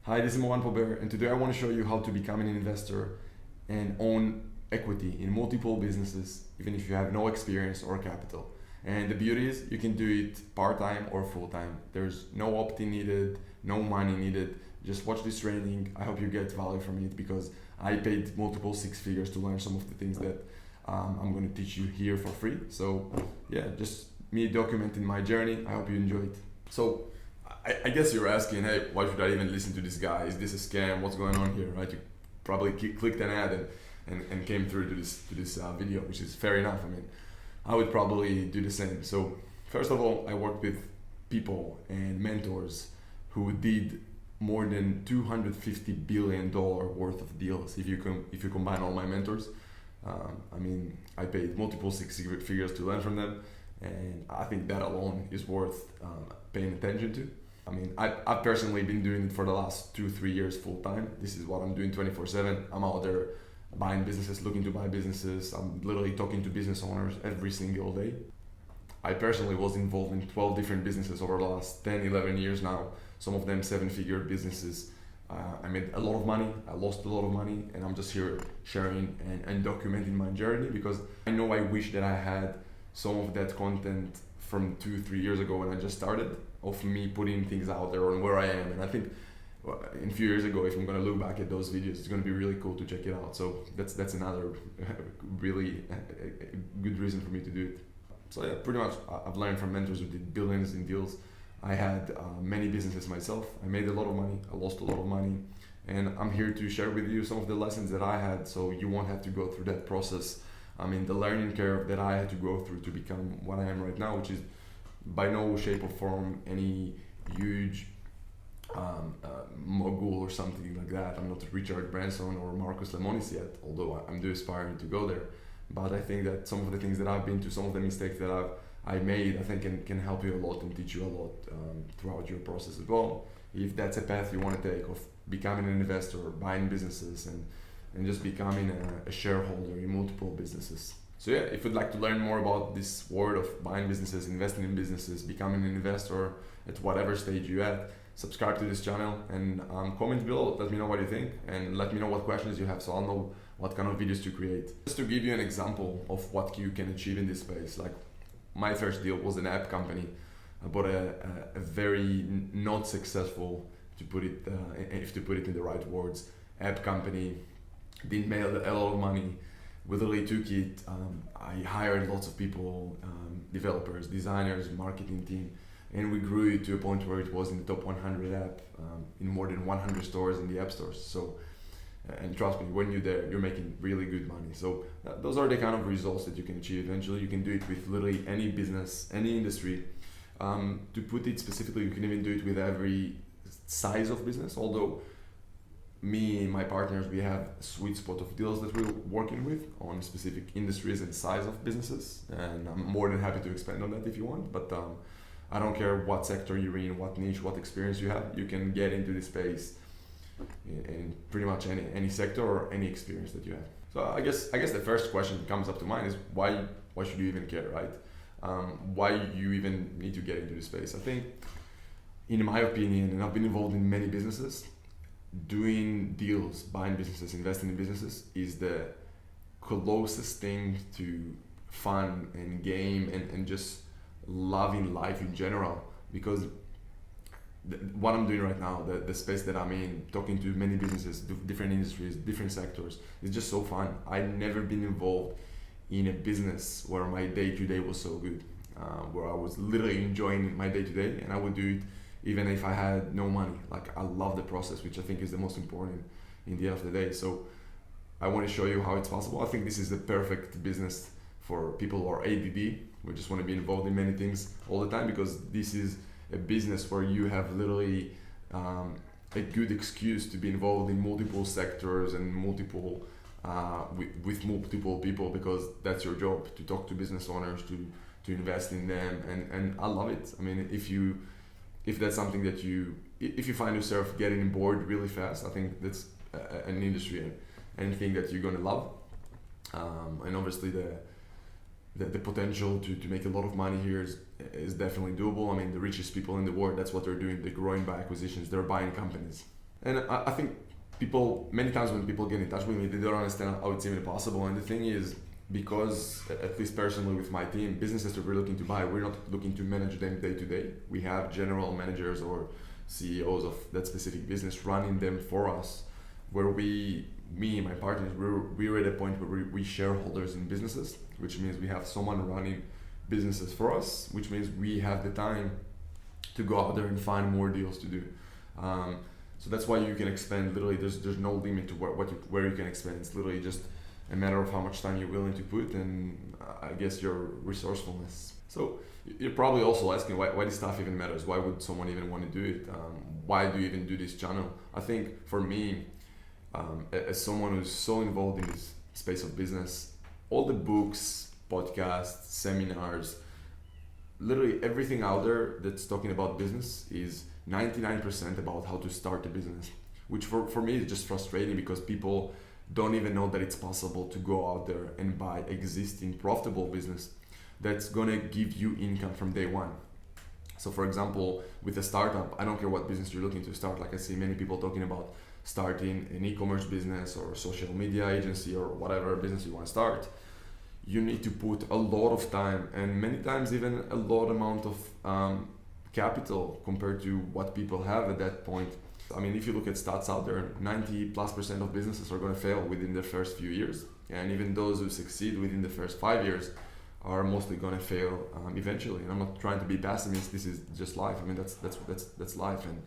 Hi, this is Moran, and today I want to show you how to become an investor and own equity in multiple businesses, even if you have no experience or capital. And the beauty is you can do it part-time or full-time. There's no opt-in needed, no money needed. Just watch this training. I hope you get value from it because I paid multiple six figures to learn some of the things that I'm going to teach you here for free. So yeah, just me documenting my journey. I hope you enjoy it. So I guess you're asking, hey, why should I even listen to this guy? Is this a scam? What's going on here, right? You probably clicked an ad and came through to this video, which is fair enough. I mean, I would probably do the same. So first of all, I worked with people and mentors who did more than $250 billion worth of deals. If you combine all my mentors, I paid multiple six figures to learn from them, and I think that alone is worth paying attention to. I've personally been doing it for the last 2-3 years full time. This is what I'm doing 24/7. I'm out there buying businesses, looking to buy businesses. I'm literally talking to business owners every single day. I personally was involved in 12 different businesses over the last 10-11 years now, some of them 7-figure businesses. I made a lot of money, I lost a lot of money, and I'm just here sharing and documenting my journey because I know I wish that I had some of that content from 2-3 years ago when I just started, of me putting things out there on where I am. And I think in a few years ago, if I'm going to look back at those videos, it's going to be really cool to check it out. So that's another really good reason for me to do it. So yeah, pretty much I've learned from mentors who did billions in deals. I had many businesses myself. I made a lot of money, I lost a lot of money, and I'm here to share with you some of the lessons that I had so you won't have to go through that process. The learning curve that I had to go through to become what I am right now, which is by no shape or form any huge mogul or something like that. I'm not Richard Branson or Marcus Lemonis yet, although I'm aspiring to go there. But I think that some of the things that I've been to, some of the mistakes that I made, I think can help you a lot and teach you a lot throughout your process as well. If that's a path you want to take of becoming an investor, buying businesses, and just becoming a shareholder in multiple businesses. So yeah, if you'd like to learn more about this world of buying businesses, investing in businesses, becoming an investor at whatever stage you're at, subscribe to this channel and comment below. Let me know what you think and let me know what questions you have so I'll know what kind of videos to create. Just to give you an example of what you can achieve in this space, like my first deal was an app company. I bought a very not successful, to put it in the right words, app company. Didn't make a lot of money. We literally took it. I hired lots of people, developers, designers, marketing team, and we grew it to a point where it was in the top 100 app in more than 100 stores in the app stores. So, and trust me, when you're there, you're making really good money. So those are the kind of results that you can achieve. Eventually, you can do it with literally any business, any industry. To put it specifically, you can even do it with every size of business. Although me and my partners, we have a sweet spot of deals that we're working with on specific industries and size of businesses, and I'm more than happy to expand on that if you want. But I don't care what sector you're in, what niche, what experience you have, you can get into this space in pretty much any sector or any experience that you have. So I guess the first question that comes up to mind is why should you even care, right? Why you even need to get into this space? I think, in my opinion, and I've been involved in many businesses, doing deals, buying businesses, investing in businesses is the closest thing to fun and game and just loving life in general. Because what I'm doing right now, the space that I'm in, talking to many businesses, different industries, different sectors, is just so fun. I've never been involved in a business where my day-to-day was so good, where I was literally enjoying my day-to-day, and I would do it even if I had no money. Like, I love the process, which I think is the most important in the end of the day. So I want to show you how it's possible. I think this is the perfect business for people who are ADD, who just want to be involved in many things all the time, because this is a business where you have literally a good excuse to be involved in multiple sectors and multiple with multiple people, because that's your job, to talk to business owners, to invest in them, and I love it. If that's something that if you find yourself getting bored really fast, I think that's an industry and anything that you're gonna love. And obviously the potential to make a lot of money here is definitely doable. The richest people in the world, that's what they're doing. They're growing by acquisitions. They're buying companies. And I think people, many times when people get in touch with me, they don't understand how it's even possible. And the thing is, because at least personally with my team, businesses that we're looking to buy, we're not looking to manage them day to day. We have general managers or CEOs of that specific business running them for us, where me and my partners, we're at a point where we shareholders in businesses, which means we have someone running businesses for us, which means we have the time to go out there and find more deals to do. So that's why you can expand. Literally, there's no limit to where you can expand. It's literally just a matter of how much time you're willing to put, and I guess your resourcefulness. So you're probably also asking why this stuff even matters. Why would someone even want to do it? Why do you even do this channel? I think for me, as someone who's so involved in this space of business, all the books, podcasts, seminars, literally everything out there that's talking about business is 99% about how to start a business, which for me is just frustrating because people don't even know that it's possible to go out there and buy existing profitable business that's gonna give you income from day one. So for example, with a startup, I don't care what business you're looking to start. Like I see many people talking about starting an e-commerce business or social media agency or whatever business you want to start. You need to put a lot of time and many times even a lot amount of capital compared to what people have at that point. I mean, if you look at stats out there, 90+% of businesses are going to fail within their first few years, and even those who succeed within the first 5 years are mostly going to fail eventually. And I'm not trying to be pessimist. This is just life. I mean, that's life, and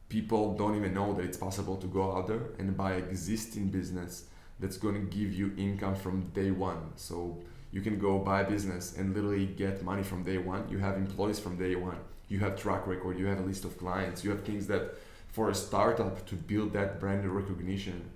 people don't even know that it's possible to go out there and buy existing business that's going to give you income from day one. So you can go buy a business and literally get money from day one. You have employees from day one. You have track record. You have a list of clients. You have things that for a startup to build that brand recognition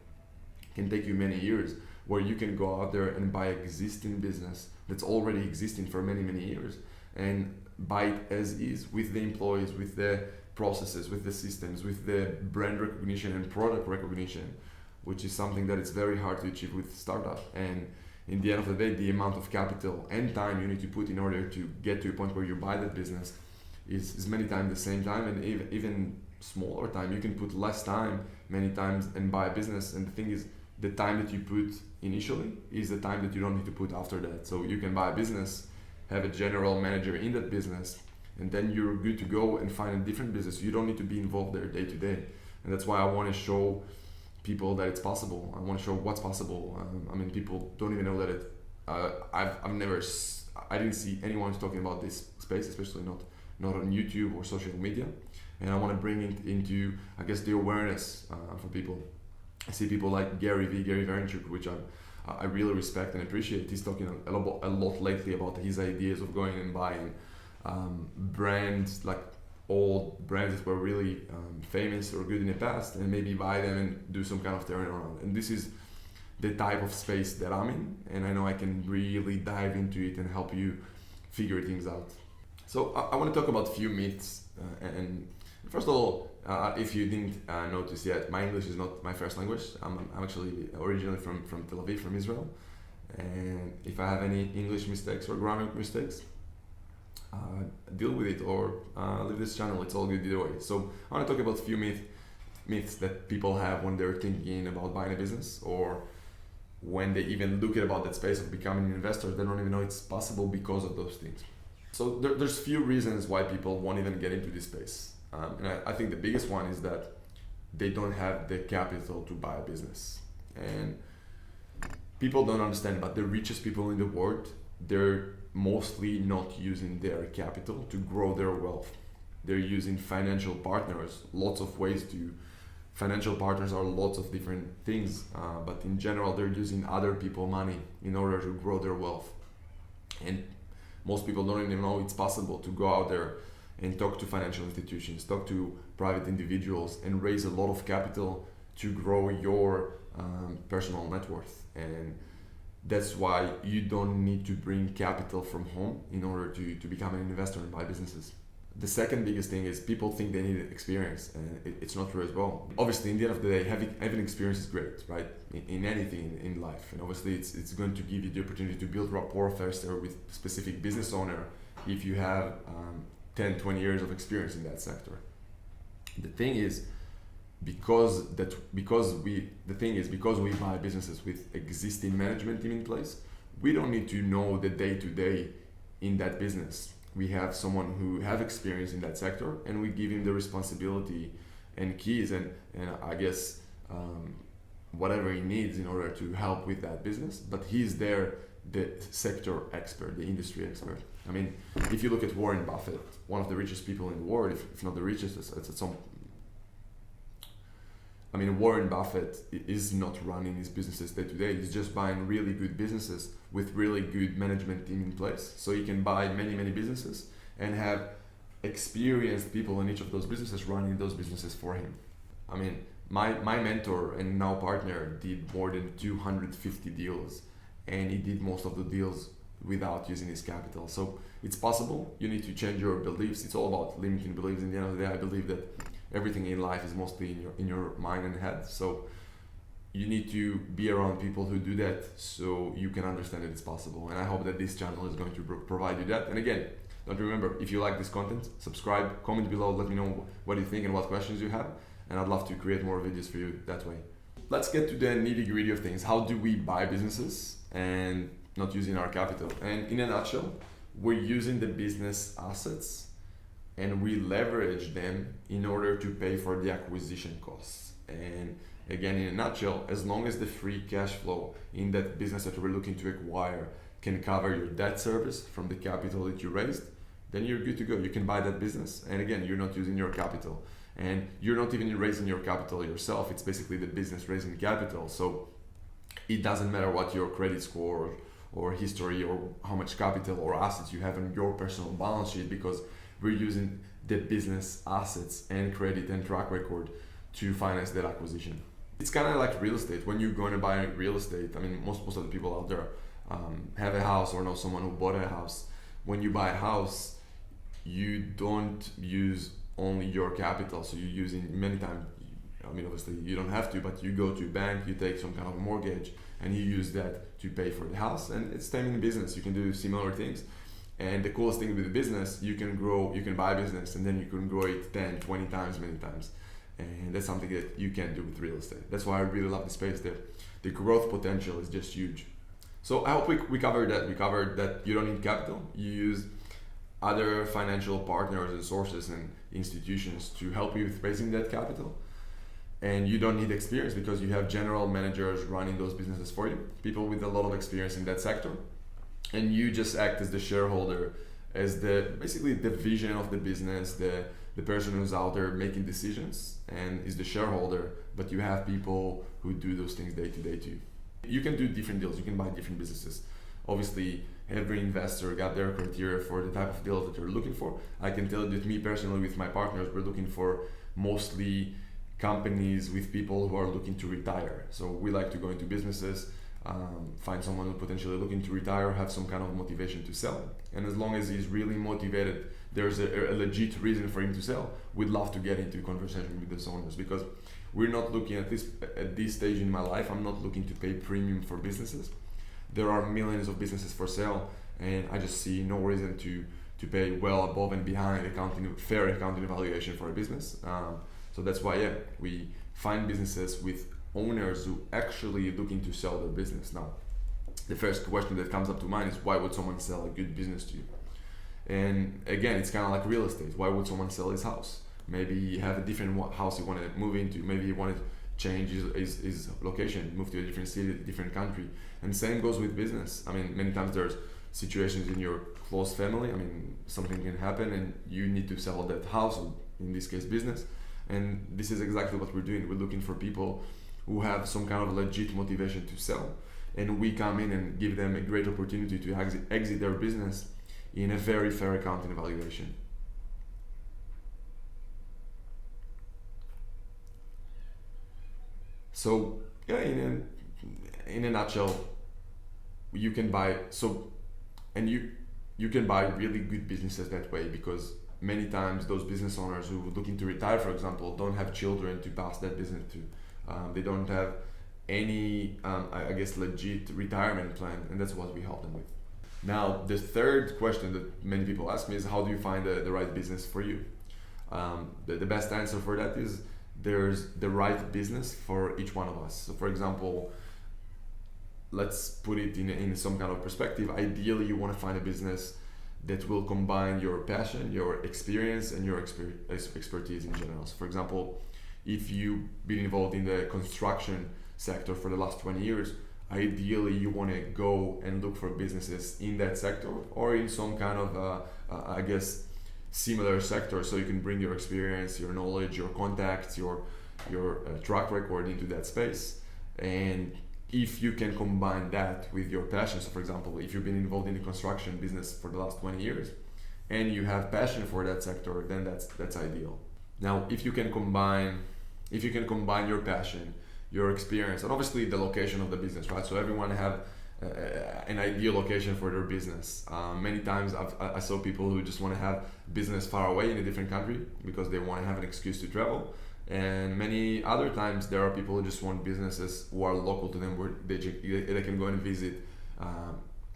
can take you many years, where you can go out there and buy existing business that's already existing for many, many years and buy it as is with the employees, with the processes, with the systems, with the brand recognition and product recognition, which is something that it's very hard to achieve with startup. And in the end of the day, the amount of capital and time you need to put in order to get to a point where you buy that business is many times the same time, and even smaller time. You can put less time many times and buy a business. And the thing is, the time that you put initially is the time that you don't need to put after that. So you can buy a business, have a general manager in that business, and then you're good to go and find a different business. You don't need to be involved there day to day. And that's why I want to show people that it's possible. I want to show what's possible. I mean, people don't even know that it. I didn't see anyone talking about this space, especially not on YouTube or social media. And I want to bring it into, I guess, the awareness for people. I see people like Gary Vaynerchuk, which I really respect and appreciate. He's talking a lot lately about his ideas of going and buying brands, like old brands that were really famous or good in the past, and maybe buy them and do some kind of turnaround. And this is the type of space that I'm in, and I know I can really dive into it and help you figure things out. So I want to talk about a few myths. And first of all, if you didn't notice yet, my English is not my first language. I'm actually originally from Tel Aviv, from Israel. And if I have any English mistakes or grammar mistakes, deal with it or leave this channel. It's all good either way. So I want to talk about a few myths that people have when they're thinking about buying a business, or when they even look at about that space of becoming an investor. They don't even know it's possible because of those things. So there's few reasons why people won't even get into this space. And I think the biggest one is that they don't have the capital to buy a business. And people don't understand, but the richest people in the world, they're mostly not using their capital to grow their wealth. They're using financial partners. Lots of ways to. Financial partners are lots of different things, but in general, they're using other people's money in order to grow their wealth. And most people don't even know it's possible to go out there and talk to financial institutions, talk to private individuals, and raise a lot of capital to grow your personal net worth. And that's why you don't need to bring capital from home in order to become an investor and buy businesses. The second biggest thing is people think they need experience, and it's not true as well. Obviously, in the end of the day, having experience is great, right? In anything in life, and obviously it's going to give you the opportunity to build rapport faster with specific business owner if you have 10, 20 years of experience in that sector. The thing is, because we buy businesses with existing management team in place, we don't need to know the day to day in that business. We have someone who have experience in that sector, and we give him the responsibility and keys and I guess whatever he needs in order to help with that business. But he's there, the sector expert, the industry expert. I mean, if you look at Warren Buffett, one of the richest people in the world, if not the richest, it's at some. I mean, Warren Buffett is not running his businesses day to day. He's just buying really good businesses with really good management team in place. So he can buy many businesses and have experienced people in each of those businesses running those businesses for him. I mean, my mentor and now partner did more than 250 deals, and he did most of the deals without using his capital. So it's possible. You need to change your beliefs. It's all about limiting beliefs. In the end of the day, I believe that everything in life is mostly in your mind and head. So you need to be around people who do that so you can understand that it's possible. And I hope that this channel is going to provide you that. And again, don't remember, if you like this content, subscribe, comment below, let me know what you think and what questions you have. And I'd love to create more videos for you that way. Let's get to the nitty gritty of things. How do we buy businesses and not using our capital? And in a nutshell, we're using the business assets and we leverage them in order to pay for the acquisition costs. And again, in a nutshell, as long as the free cash flow in that business that we're looking to acquire can cover your debt service from the capital that you raised, then you're good to go. You can buy that business. And again, you're not using your capital. And you're not even raising your capital yourself. It's basically the business raising capital. So it doesn't matter what your credit score or history or how much capital or assets you have on your personal balance sheet, because we're using the business assets and credit and track record to finance that acquisition. It's kind of like real estate. When you're going to buy real estate, I mean, most of the people out there have a house or know someone who bought a house. When you buy a house, you don't use only your capital. So you're using many times, I mean, obviously you don't have to, but you go to a bank, you take some kind of mortgage and you use that to pay for the house. And it's same in business. You can do similar things. And the coolest thing with the business, you can grow, you can buy a business and then you can grow it 10, 20 times, many times. And that's something that you can do with real estate. That's why I really love the space there. The growth potential is just huge. So I hope we covered that. We covered that you don't need capital. You use other financial partners and sources and institutions to help you with raising that capital. And you don't need experience because you have general managers running those businesses for you, people with a lot of experience in that sector. And you just act as the shareholder, as basically the vision of the business, the person who's out there making decisions and is the shareholder, but you have people who do those things day to day too. You can do different deals, you can buy different businesses. Obviously, every investor got their criteria for the type of deals that they're looking for. I can tell you that me personally, with my partners, we're looking for mostly companies with people who are looking to retire. So we like to go into businesses, find someone who potentially looking to retire, have some kind of motivation to sell. And as long as he's really motivated, there's a legit reason for him to sell, we'd love to get into conversation with those owners, because we're not looking at this stage in my life, I'm not looking to pay premium for businesses. There are millions of businesses for sale, and I just see no reason to pay well above and behind fair accounting evaluation for a business. So that's why, we find businesses with owners who actually looking to sell their business. Now, the first question that comes up to mind is, why would someone sell a good business to you? And again, it's kind of like real estate. Why would someone sell his house? Maybe he have a different house he wanted to move into. Maybe he wanted to change his location, move to a different city, a different country. And same goes with business. I mean, many times there's situations in your close family. I mean, something can happen and you need to sell that house, or in this case, business. And this is exactly what we're doing. We're looking for people who have some kind of legit motivation to sell. And we come in and give them a great opportunity to exit their business in a very fair accounting evaluation. So in a nutshell, you can buy you can buy really good businesses that way, because many times those business owners who are looking to retire, for example, don't have children to pass that business to. They don't have any legit retirement plan, and that's what we help them with. Now, the third question that many people ask me is, how do you find the right business for you? The best answer for that is there's the right business for each one of us. So for example, let's put it in some kind of perspective. Ideally, you want to find a business that will combine your passion, your experience, and your expertise in general. So for example, if you've been involved in the construction sector for the last 20 years, ideally you want to go and look for businesses in that sector or in some kind of I guess similar sector, so you can bring your experience, your knowledge, your contacts, your track record into that space. And if you can combine that with your passion, so for example, if you've been involved in the construction business for the last 20 years and you have passion for that sector, then that's ideal. Now, if you can combine your passion, your experience, and obviously the location of the business, right? So everyone have an ideal location for their business. Many times I saw people who just want to have business far away in a different country because they want to have an excuse to travel. And many other times there are people who just want businesses who are local to them, where they can go and visit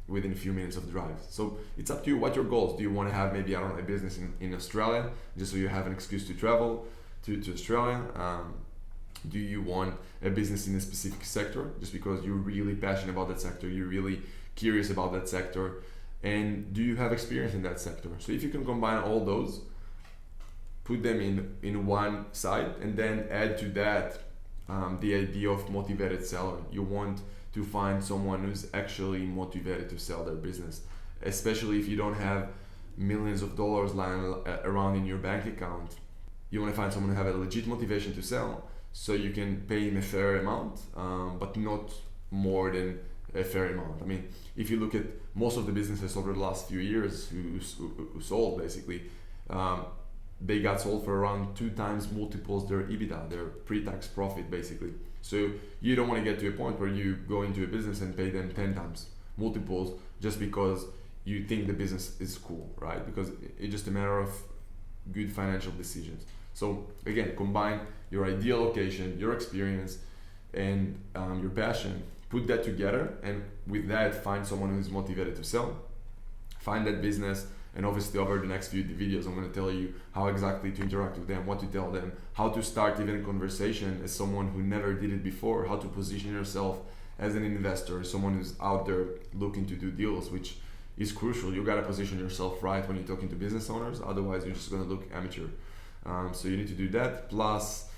within a few minutes of drive. So it's up to you. What your goals? Do you want to have maybe, I don't know, a business in Australia just so you have an excuse to travel to Australia? Do you want a business in a specific sector just because you're really passionate about that sector, you're really curious about that sector, and do you have experience in that sector? So if you can combine all those, put them in one side, and then add to that the idea of motivated seller. You want to find someone who's actually motivated to sell their business, especially if you don't have millions of dollars lying around in your bank account. You want to find someone who have a legit motivation to sell, so you can pay him a fair amount, but not more than a fair amount. I mean, if you look at most of the businesses over the last few years who sold, basically, they got sold for around 2 times multiples their EBITDA, their pre-tax profit, basically. So you don't want to get to a point where you go into a business and pay them 10 times multiples just because you think the business is cool, right? Because it's just a matter of good financial decisions. So again, combine your ideal location, your experience, and your passion. Put that together, and with that, find someone who's motivated to sell. Find that business, and obviously over the next few videos, I'm going to tell you how exactly to interact with them, what to tell them, how to start even a conversation as someone who never did it before, how to position yourself as an investor, someone who's out there looking to do deals, which is crucial. You got to position yourself right when you're talking to business owners, otherwise you're just going to look amateur. So you need to do that. Plus,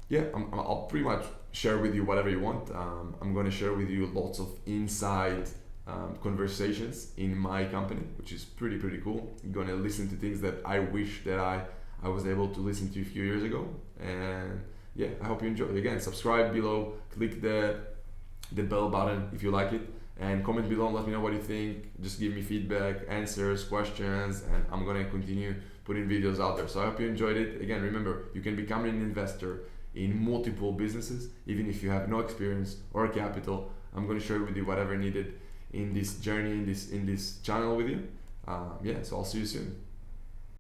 yeah, I'll pretty much share with you whatever you want. I'm going to share with you lots of inside conversations in my company, which is pretty cool. You're going to listen to things that I wish that I was able to listen to a few years ago. And yeah, I hope you enjoy. Again, subscribe below, click the bell button if you like it, and comment below and let me know what you think. Just give me feedback, answers, questions, and I'm going to continue putting videos out there. So I hope you enjoyed it. Again, remember, you can become an investor in multiple businesses even if you have no experience or capital. I'm going to share with you whatever needed in this journey, in this channel with you. Yeah, so I'll see you soon.